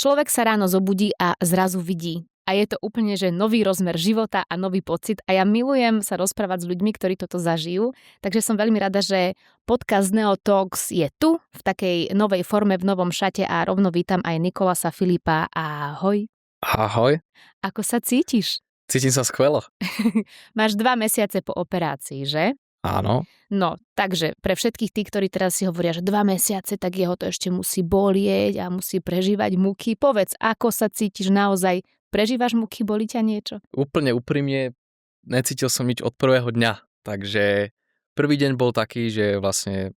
človek sa ráno zobudí a zrazu vidí. A je to úplne, že nový rozmer života a nový pocit. A ja milujem sa rozprávať s ľuďmi, ktorí toto zažijú. Takže som veľmi rada, že podcast Neo Talks je tu v takej novej forme, v novom šate a rovno vítam aj Nikolasa Filipa. Ahoj. Ahoj. Ako sa cítiš? Cítim sa skvelo. Máš 2 mesiace po operácii, že? Áno. No, takže pre všetkých tých, ktorí teraz si hovoria, že 2 mesiace, tak jeho to ešte musí bolieť a musí prežívať muky. Povedz, ako sa cítiš naozaj? Prežívaš muky, bolí ťa niečo? Úplne úprimne necítil som nič od prvého dňa. Takže prvý deň bol taký, že vlastne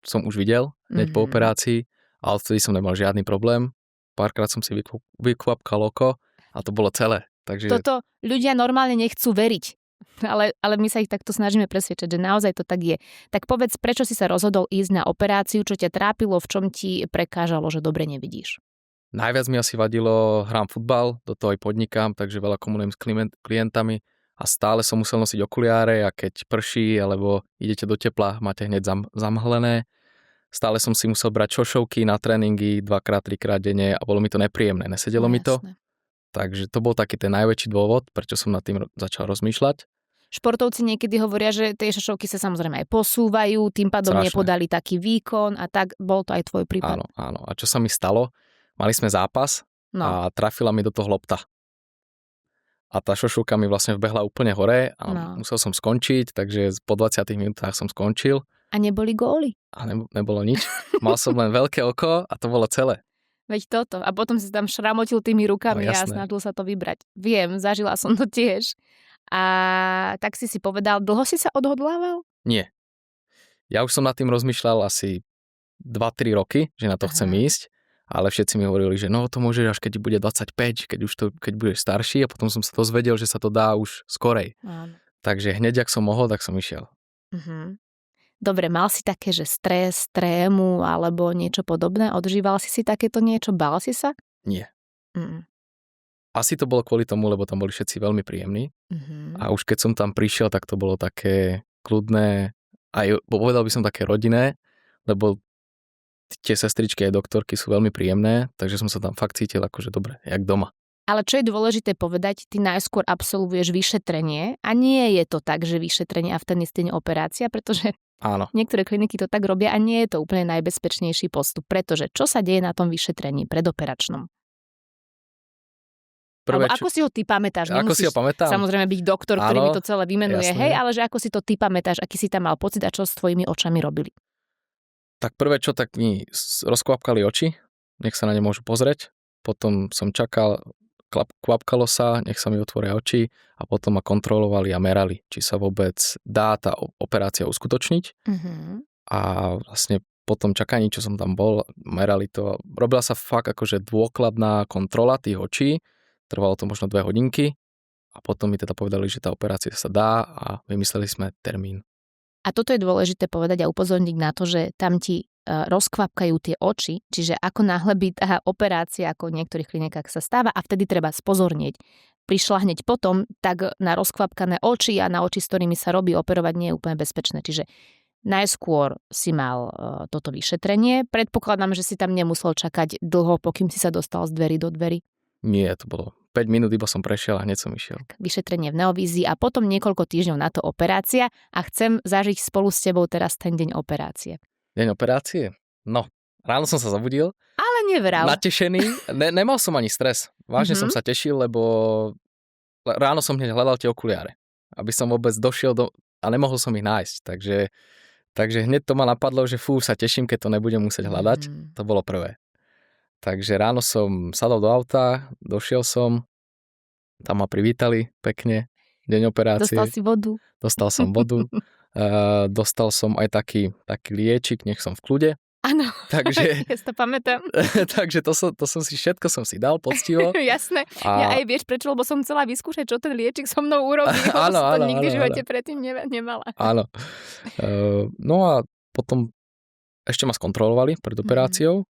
som už videl hneď po operácii a odtedy som nemal žiadny problém. Párkrát som si vykvapkal oko a to bolo celé. Takže... Toto ľudia normálne nechcú veriť. Ale my sa ich takto snažíme presvedčať, že naozaj to tak je. Tak povedz, prečo si sa rozhodol ísť na operáciu, čo ťa trápilo, v čom ti prekážalo, že dobre nevidíš? Najviac mi asi vadilo, hrám futbal, do toho aj podnikám, takže veľa komunujem s klientami a stále som musel nosiť okuliare a keď prší alebo idete do tepla, máte hneď zamhlené. Stále som si musel brať šošovky na tréningy 2-3 krát denne a bolo mi to nepríjemné, nesedelo mi to. Takže to bol taký ten najväčší dôvod, prečo som nad tým začal rozmýšľať. Športovci niekedy hovoria, že tie šošovky sa samozrejme aj posúvajú, tým pádom nepodali taký výkon a tak bol to aj tvoj prípad. Áno, áno. A čo sa mi stalo? Mali sme zápas a trafila mi do toho lopta. A tá šošovka mi vlastne vbehla úplne hore a musel som skončiť, takže po 20 minútach som skončil. A neboli góly? A nebolo nič. Mal som len veľké oko a to bolo celé. Veď toto. A potom si tam šramotil tými rukami a snažil sa to vybrať. Viem, zažila som to tiež. A tak si povedal, dlho si sa odhodlával? Nie. Ja už som nad tým rozmýšľal asi 2-3 roky, že na to chcem ísť. Ale všetci mi hovorili, že no to môžeš až keď bude 25, keď budeš starší a potom som sa dozvedel, že sa to dá už skorej. Áno. Takže hneď, ak som mohol, tak som išiel. Dobre, mal si také, že stres, trému alebo niečo podobné? Odžíval si takéto niečo? Bál si sa? Nie. Asi to bolo kvôli tomu, lebo tam boli všetci veľmi príjemní. A už keď som tam prišiel, tak to bolo také kľudné, aj povedal by som také rodinné, lebo tie sestričky aj doktorky sú veľmi príjemné, takže som sa tam fakt cítil akože dobre, jak doma. Ale čo je dôležité povedať, ty najskôr absolvuješ vyšetrenie a nie je to tak, že vyšetrenie a v ten istý deň operácia, pretože áno. Niektoré kliniky to tak robia a nie je to úplne najbezpečnejší postup, pretože čo sa deje na tom vyšetrení predoperačnom? Ako si ho ty pamätáš? Ako si ho pamätám? Samozrejme byť doktor, ktorý mi to celé vymenuje, jasné. Hej, ale že ako si to ty pamätáš, aký si tam mal pocit a čo s tvojimi očami robili? Tak prvé čo, tak mi rozkvapkali oči, nech sa na ne môžu pozrieť. Potom som čakal, kvapkalo sa, nech sa mi otvoria oči a potom ma kontrolovali a merali, či sa vôbec dá tá operácia uskutočniť. A vlastne po tom čakaní, čo som tam bol, merali to. Robila sa fakt akože dôkladná kontrola tých očí, trvalo to možno 2 hodinky a potom mi teda povedali, že tá operácia sa dá a vymysleli sme termín. A toto je dôležité povedať a upozorniť na to, že tam ti rozkvapkajú tie oči, čiže ako náhle by tá operácia, ako v niektorých klinikách sa stáva a vtedy treba spozornieť. Prišla hneď potom, tak na rozkvapkané oči a na oči, s ktorými sa robí operovať, nie je úplne bezpečné. Čiže najskôr si mal toto vyšetrenie. Predpokladám, že si tam nemusel čakať dlho, pokým si sa dostal z dverí do dverí. Nie, to bolo 5 minút, iba som prešiel a hneď som išiel. Vyšetrenie v Neovízii a potom niekoľko týždňov na to operácia a chcem zažiť spolu s tebou teraz ten deň operácie. Deň operácie? No, ráno som sa zabudil. Ale nevral. Natešený. Nemal som ani stres. Vážne som sa tešil, lebo ráno som hneď hľadal tie okuliare. Aby som vôbec došiel a nemohol som ich nájsť. Takže hneď to ma napadlo, že sa teším, keď to nebudem musieť hľadať. To bolo prvé. Takže ráno som sadol do auta, došiel som, tam ma privítali pekne, deň operácie. Dostal si vodu? Dostal som vodu, dostal som aj taký liečik, nech som v kľude. Áno, takže, ja si to pamätám. Takže to som si všetko si dal poctivo. Jasné, ja aj vieš prečo, lebo som chcela vyskúšať, čo ten liečik so mnou urobí, lebo som to nikdy v živote predtým nemala. Áno, no a potom ešte ma skontrolovali pred operáciou.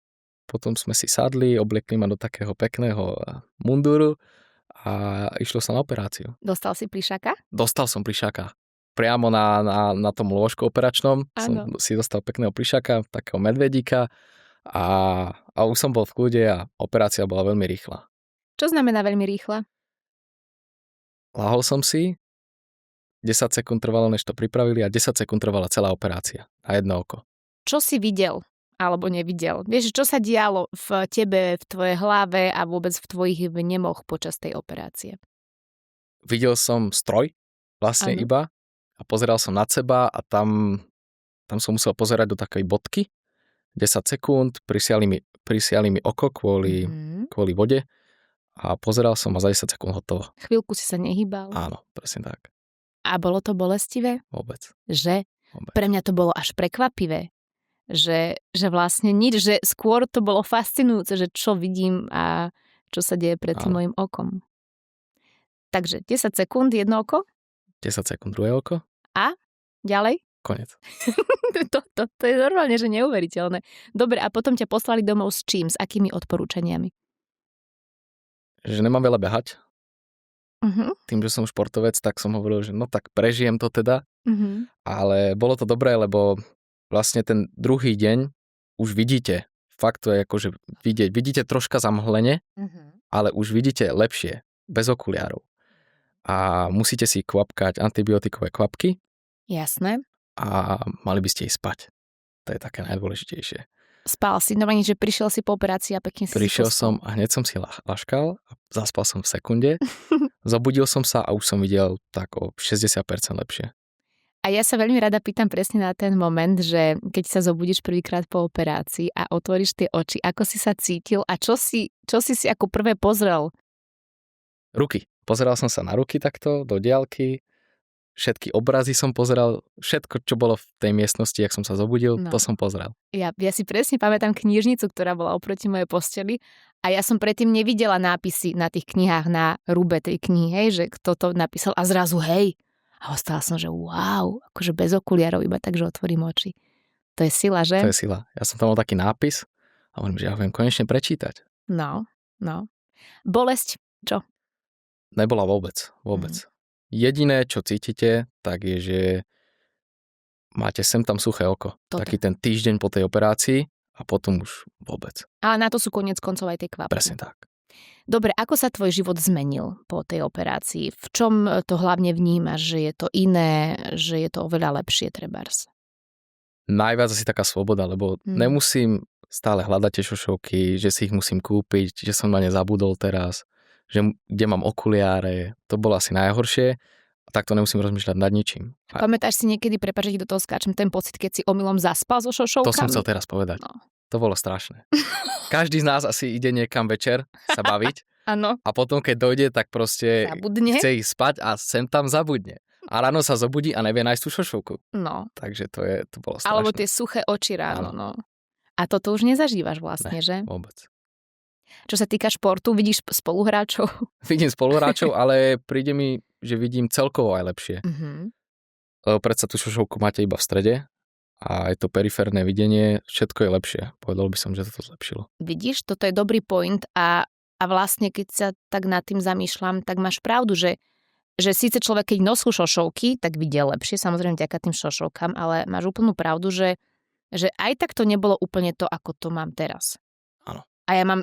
Potom sme si sadli, obliekli ma do takého pekného mundúru a išlo sa na operáciu. Dostal si plišaka? Dostal som plišaka. Priamo na tom lôžku operačnom som si dostal pekného plišaka, takého medvedíka A už som bol v kľude a operácia bola veľmi rýchla. Čo znamená veľmi rýchla? Lahol som si, 10 sekúnd trvalo, než to pripravili a 10 sekúnd trvala celá operácia na jedno oko. Čo si videl alebo nevidel? Vieš, čo sa dialo v tebe, v tvojej hlave a vôbec v tvojich vnemoch počas tej operácie? Videl som stroj vlastne Áno. iba a pozeral som nad seba a tam som musel pozerať do takej bodky 10 sekúnd, prisiali mi oko kvôli vode a pozeral som a za 10 sekúnd hotovo. Chvíľku si sa nehýbal. Áno, presne tak. A bolo to bolestivé? Vôbec. Že? Vôbec. Pre mňa to bolo až prekvapivé. Že vlastne nič, že skôr to bolo fascinujúce, že čo vidím a čo sa deje pred tým mojim okom. Takže 10 sekúnd jedno oko? 10 sekúnd druhé oko? A? Ďalej? Konec. To je normálne, že neuveriteľné. Dobre, a potom ťa poslali domov s čím? S akými odporúčaniami? Že nemám veľa behať. Uh-huh. Tým, že som športovec, tak som hovoril, že no tak prežijem to teda. Uh-huh. Ale bolo to dobré, lebo vlastne ten druhý deň už vidíte, fakt to je akože vidíte troška zamhlene, ale už vidíte lepšie, bez okuliarov. A musíte si kvapkať antibiotikové kvapky. Jasné. A mali by ste ísť spať. To je také najdôležitejšie. Spal si, normálne, že prišiel si po operácii a pekne si Prišiel som a hneď som si laškal a zaspal som v sekunde. Zobudil som sa a už som videl tak o 60% lepšie. A ja sa veľmi rada pýtam presne na ten moment, že keď sa zobudíš prvýkrát po operácii a otvoríš tie oči, ako si sa cítil a čo si ako prvé pozrel? Ruky. Pozeral som sa na ruky takto, do diaľky. Všetky obrazy som pozeral, všetko, čo bolo v tej miestnosti, jak som sa zobudil, to som pozrel. Ja si presne pamätám knižnicu, ktorá bola oproti mojej posteli a ja som predtým nevidela nápisy na tých knihách na rube tej knihy, hej, že kto to napísal a zrazu hej. A ostala som, že wow, akože bez okuliarov, iba tak, že otvorím oči. To je sila, že? To je sila. Ja som tam mal taký nápis a hovorím, že ja viem konečne prečítať. No. Bolesť, čo? Nebola vôbec. Jediné, čo cítite, tak je, že máte sem tam suché oko. Taký ten týždeň po tej operácii a potom už vôbec. Ale na to sú koniec koncov aj tie kvapky. Presne tak. Dobre, ako sa tvoj život zmenil po tej operácii? V čom to hlavne vnímaš, že je to iné, že je to oveľa lepšie trebárs? Najviac asi taká sloboda, lebo nemusím stále hľadať tie šošovky, že si ich musím kúpiť, že som na ne zabudol teraz, že kde mám okuliare, to bolo asi najhoršie a takto nemusím rozmýšľať nad ničím. Pamätáš si niekedy, prepáč, že do toho skáčem, ten pocit, keď si omylom zaspal so šošovkami? To som chcel teraz povedať. No. To bolo strašné. Každý z nás asi ide niekam večer sa baviť. Áno. A potom, keď dojde, tak proste zabudne. Chce ísť spať a sem tam zabudne. A ráno sa zobudí a nevie nájsť tú šošovku. No. Takže to bolo strašné. Alebo tie suché oči ráno, no. A toto už nezažívaš vlastne, že? Vôbec. Čo sa týka športu, vidíš spoluhráčov? Vidím spoluhráčov, ale príde mi, že vidím celkovo aj lepšie. Lebo predsa tú šošovku máte iba v strede a je to periférne videnie, všetko je lepšie. Povedal by som, že to zlepšilo. Vidíš, toto je dobrý point a vlastne keď sa tak nad tým zamýšľam, tak máš pravdu, že síce človek, keď nosú šošovky, tak vidie lepšie, samozrejme vďaka tým šošovkám, ale máš úplnú pravdu, že aj tak to nebolo úplne to, ako to mám teraz. Áno. A ja mám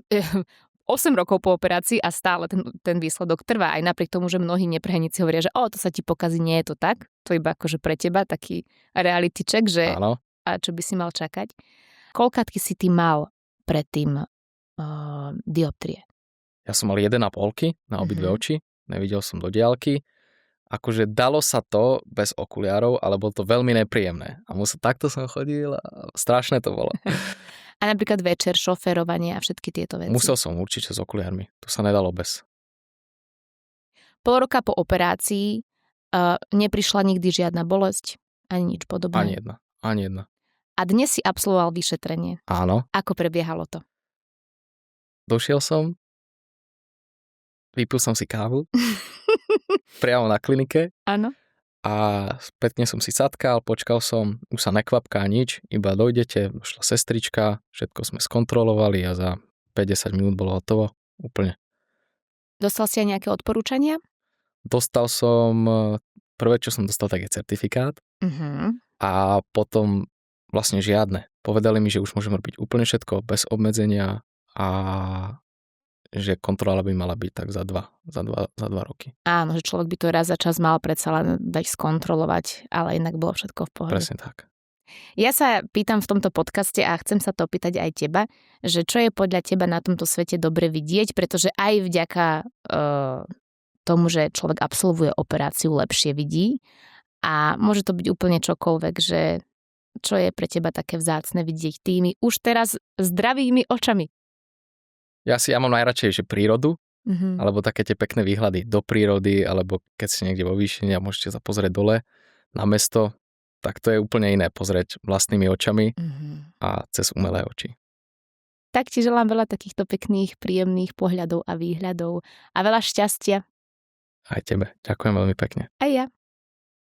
8 rokov po operácii a stále ten výsledok trvá. Aj napriek tomu, že mnohí neprehenici hovoria, že to sa ti pokazí, nie je to tak. To iba akože pre teba taký reality check, že áno. A čo by si mal čakať. Koľkátky si ty mal predtým dioptrie? Ja som mal 1,5 na obidve oči. Nevidel som do diaľky. Akože dalo sa to bez okuliarov, ale bolo to veľmi nepríjemné. A takto som chodil a strašné to bolo. A napríklad večer, šoférovanie a všetky tieto veci. Musel som určite s okuliarmi. Tu sa nedalo bez. Pol roka po operácii neprišla nikdy žiadna bolesť? Ani nič podobné? Ani jedna. A dnes si absolvoval vyšetrenie? Áno. Ako prebiehalo to? Došiel som, vypil som si kávu priamo na klinike. Áno. A spätne som si sadkal, počkal som, už sa nekvapká nič, iba dojdete, došla sestrička, všetko sme skontrolovali a za 50 minút bolo hotovo, úplne. Dostal si aj nejaké odporúčania? Dostal som, prvé čo som dostal, tak je certifikát. A potom vlastne žiadne. Povedali mi, že už môžem robiť úplne všetko bez obmedzenia a že kontrola by mala byť tak za dva roky. Áno, že človek by to raz za čas mal predsa len dať skontrolovať, ale inak bolo všetko v pohode. Presne tak. Ja sa pýtam v tomto podcaste a chcem sa to opýtať aj teba, že čo je podľa teba na tomto svete dobre vidieť, pretože aj vďaka tomu, že človek absolvuje operáciu, lepšie vidí a môže to byť úplne čokoľvek, že čo je pre teba také vzácne vidieť tými už teraz zdravými očami. Ja mám najradšej, že prírodu, alebo také tie pekné výhľady do prírody, alebo keď si niekde vo výšine a môžete sa pozrieť dole na mesto, tak to je úplne iné pozrieť vlastnými očami a cez umelé oči. Tak ti želám veľa takýchto pekných, príjemných pohľadov a výhľadov a veľa šťastia. Aj tebe. Ďakujem veľmi pekne. Aj ja.